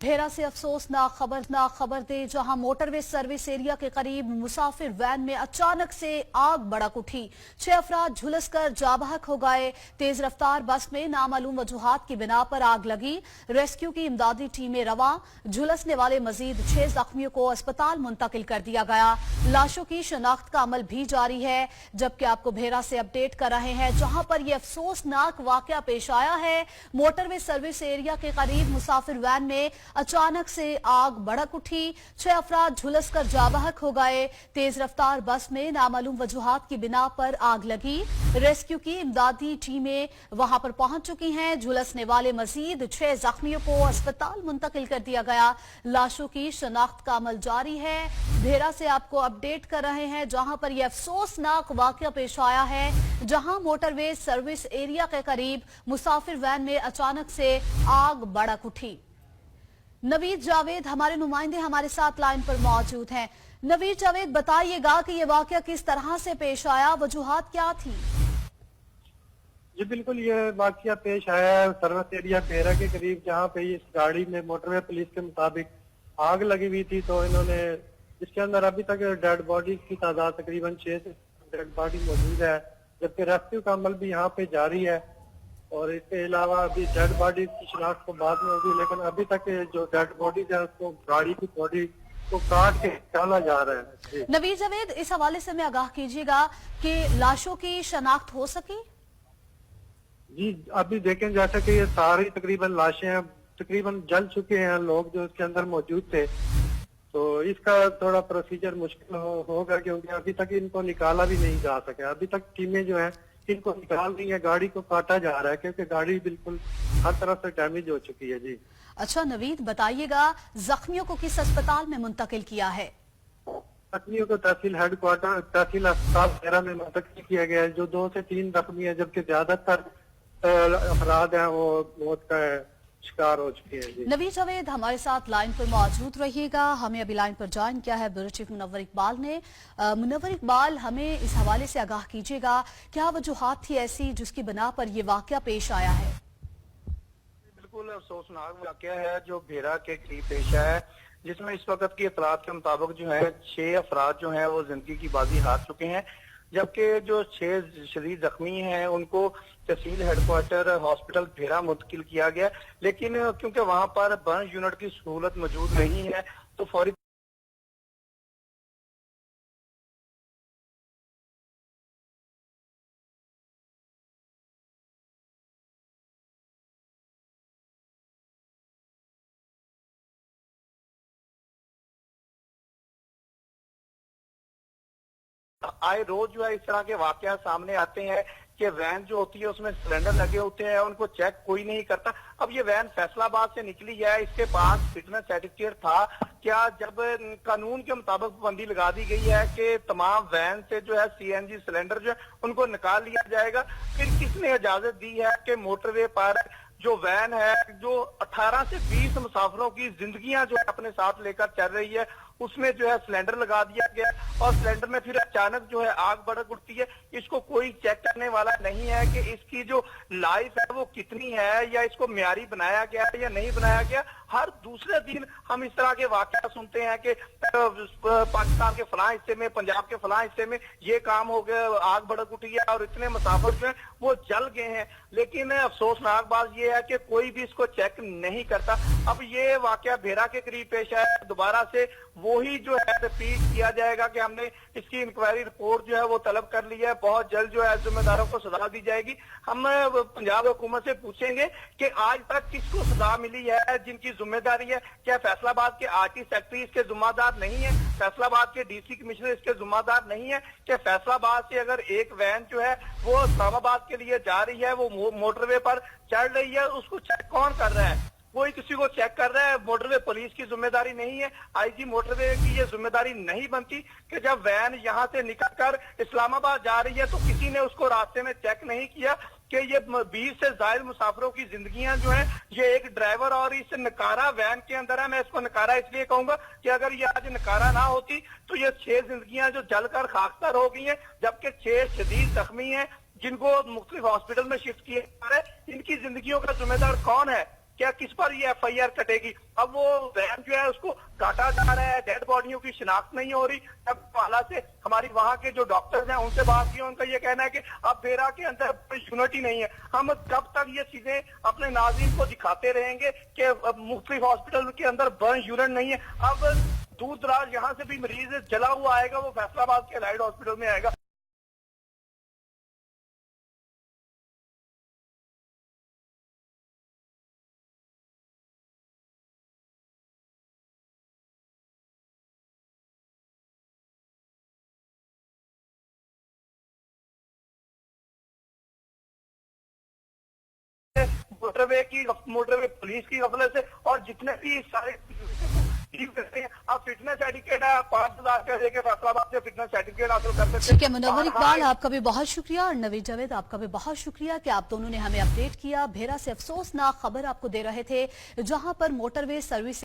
भेरा से अफसोसनाक खबर दे, जहां मोटरवे सर्विस एरिया के करीब मुसाफिर वैन में अचानक से आग भड़क उठी। 6 अफराद झुलसकर जाबहक हो गए। तेज रफ्तार बस में नामालूम वजूहात की बिना पर आग लगी। रेस्क्यू की इमदादी टीमें रवां। झुलसने वाले मजीद 6 जख्मियों को अस्पताल मुंतकिल कर दिया गया। लाशों की शनाख्त का अमल भी जारी है। जबकि आपको भेरा से अपडेट कर रहे हैं, जहां पर यह अफसोसनाक वाकया पेश आया है। मोटरवे सर्विस एरिया के करीब मुसाफिर वैन में अचानक से आग भड़क उठी। 6 अफराद झुलसकर जाबहक हो गए। तेज रफ्तार बस में नामालूम वजूहात की बिना पर आग लगी। रेस्क्यू की इमदादी टीमें वहां पर पहुंच चुकी हैं। झुलसने वाले मजीद 6 जख्मियों को अस्पताल मुंतकिल कर दिया गया। लाशों की शनाख्त का अमल जारी है। भेरा से आपको अपडेट कर रहे हैं, जहां पर यह अफसोसनाक वाकया पेश आया है, जहां मोटरवे सर्विस एरिया के करीब मुसाफिर वैन में अचानक से आग भड़क उठी। नवीद जावेद हमारे नुमाइंदे हमारे साथ लाइन पर मौजूद हैं। नवीद जावेद, बताइएगा कि ये वाकया किस तरह से पेश आया, वजूहात क्या थी? जी बिल्कुल, ये वाकया पेश आया है सर्विस एरिया भेरा के करीब, जहाँ पे इस गाड़ी में मोटरवे पुलिस के मुताबिक आग लगी हुई थी। तो इन्होंने इसके अंदर अभी तक डेड बॉडी की तादाद तकरीबन 6 से डेड बॉडी मौजूद है, जबकि रेस्क्यू का अमल भी यहाँ पे जारी है। और इसके अलावा अभी डेड बॉडी की शिनाख्त को बाद में होगी, लेकिन अभी तक जो डेड बॉडीज है उसको गाड़ी की बॉडी को काट के निकाला जा रहा है। नवीद जावेद, इस हवाले से हमें आगाह कीजिएगा कि लाशों की शनाख्त हो सकी? जी अभी देखें, जैसा कि ये सारी तकरीबन लाशें तकरीबन जल चुके हैं लोग जो इसके अंदर मौजूद थे, तो इसका थोड़ा प्रोसीजर मुश्किल होगा, क्योंकि अभी तक इनको निकाला भी नहीं जा सका। अभी तक टीमें जो हैं इनको निकाल रही है, गाड़ी को काटा जा रहा है, क्योंकि गाड़ी बिल्कुल हर तरफ से डैमेज हो चुकी है। जी अच्छा नवीद, बताइएगा जख्मियों को किस अस्पताल में मुंतकिल किया है? जख्मियों को तहसील हेडक्वार्टर तहसील अस्पताल भेरा में मुंतकिल किया गया है। जो 2 से 3 जख्मी है, जबकि ज्यादातर अफराद हैं वो मौत का शिकार हो चुके हैं। जी नवीद जावेद हमारे साथ लाइन पर मौजूद रहिएगा। हमें अभी लाइन पर ज्वाइन किया है ब्यूरो चीफ मुनव्वर इकबाल ने। मुनव्वर इकबाल, हमें इस हवाले से आगाह कीजिएगा, क्या वजूहात थी ऐसी जिसकी बिना पर यह वाकया पेश आया है? बिल्कुल अफसोसनाक वाकया है जो भेरा के करीब पेश आया है, जिसमें इस वक्त की इतलात के मुताबिक जो है 6 अफराद जो है वो जिंदगी की बाजी हार चुके हैं, जबकि जो 6 शदीद जख्मी हैं उनको तहसील हेडक्वार्टर हॉस्पिटल भेरा मुंतकिल किया गया। लेकिन क्योंकि वहां पर बर्न यूनिट की सहूलत मौजूद नहीं है, तो फौरी आए रोज जो है इस तरह के वाकया सामने आते हैं कि वैन जो होती है उसमें सिलेंडर लगे होते हैं, उनको चेक कोई नहीं करता। अब ये वैन फैसलाबाद से निकली है, इसके पास फिटनेस सर्टिफिकेट था क्या? जब कानून के मुताबिक पाबंदी लगा दी गई है कि तमाम वैन से जो है सीएनजी सिलेंडर जो है उनको निकाल लिया जाएगा, फिर किसने इजाजत दी है कि मोटरवे पर जो वैन है जो 18 से 20 मुसाफिरों की जिंदगियां जो है अपने साथ लेकर चल रही है, उसमें जो है सिलेंडर लगा दिया गया और सिलेंडर में फिर अचानक जो है आग भड़क उठती है। इसको कोई चेक करने वाला नहीं है कि इसकी जो लाइफ है वो कितनी है, या इसको म्यारी बनाया गया है या नहीं बनाया गया। हर दूसरे दिन हम इस तरह के वाकया सुनते हैं कि पाकिस्तान के फलां हिस्से में, पंजाब के फलां हिस्से में ये काम हो गया, आग भड़क उठी है और इतने मुसाफिर जो है वो जल गए हैं। लेकिन अफसोसनाक बात ये है कि कोई भी इसको चेक नहीं करता। अब ये वाकया भेरा के करीब पेश है, दोबारा से वही जो है रिपीट किया जाएगा कि हमने इसकी इंक्वायरी रिपोर्ट जो है वो तलब कर ली है, बहुत जल्द जो है जिम्मेदारों को सजा दी जाएगी। हम पंजाब हुकूमत से पूछेंगे कि आज तक किसको सजा मिली है, जिनकी जिम्मेदारी है। क्या फैसलाबाद के आरटी सेक्रेटरी इसके जिम्मेदार नहीं है? फैसलाबाद के डीसी कमिश्नर इसके जिम्मेदार नहीं है? क्या फैसलाबाद से अगर एक वैन जो है वो इस्लामाबाद के लिए जा रही है, वो मोटरवे पर चढ़ रही है, उसको चेक कौन कर रहा है? कोई किसी को चेक कर रहा है? मोटरवे पुलिस की जिम्मेदारी नहीं है? आईजी मोटरवे की ये जिम्मेदारी नहीं बनती कि जब वैन यहाँ से निकलकर इस्लामाबाद जा रही है तो किसी ने उसको रास्ते में चेक नहीं किया कि ये 20 से ज्यादा मुसाफिरों की जिंदगियां जो हैं, ये एक ड्राइवर और इस नकारा वैन के अंदर है। मैं इसको नकारा इसलिए कहूंगा कि अगर ये आज नकारा ना होती तो ये 6 जिंदगियां जो जलकर खाकतर हो गई हैं, जबकि 6 शदीद जख्मी हैं जिनको मुख्तलिफ हॉस्पिटल में शिफ्ट किया जा रहा है। इनकी जिंदगियों का जिम्मेदार कौन है? क्या किस पर ये FIR कटेगी। अब वो वैन जो है उसको काटा जा रहा है, डेड बॉडियों की शिनाख्त नहीं हो रही। अब हालात से हमारी वहाँ के जो डॉक्टर्स हैं उनसे बात की, उनका ये कहना है कि अब बेरा के अंदर कोई यूनिटी नहीं है। हम कब तक ये चीजें अपने नाज़रीन को दिखाते रहेंगे कि मुख्तलिफ हॉस्पिटल के अंदर बर्न यूनिट नहीं है। अब दूर दराज यहाँ से भी मरीज जला हुआ आएगा, वो फैसलाबाद के एलाइड हॉस्पिटल में आएगा। मोटरवे पुलिस की गफलत से, और जितने भी सारे आप फिटनेस सर्टिफिकेट है 5,000 का देके फैसलाबाद से फिटनेस सर्टिफिकेट हासिल कर सकते हैं। ठीक है मुनव्वर इकबाल, आपका भी बहुत शुक्रिया, और नवीद जावेद आपका भी बहुत शुक्रिया कि आप दोनों ने हमें अपडेट किया। भेरा से अफसोसनाक खबर आपको दे रहे थे, जहां पर मोटरवे सर्विस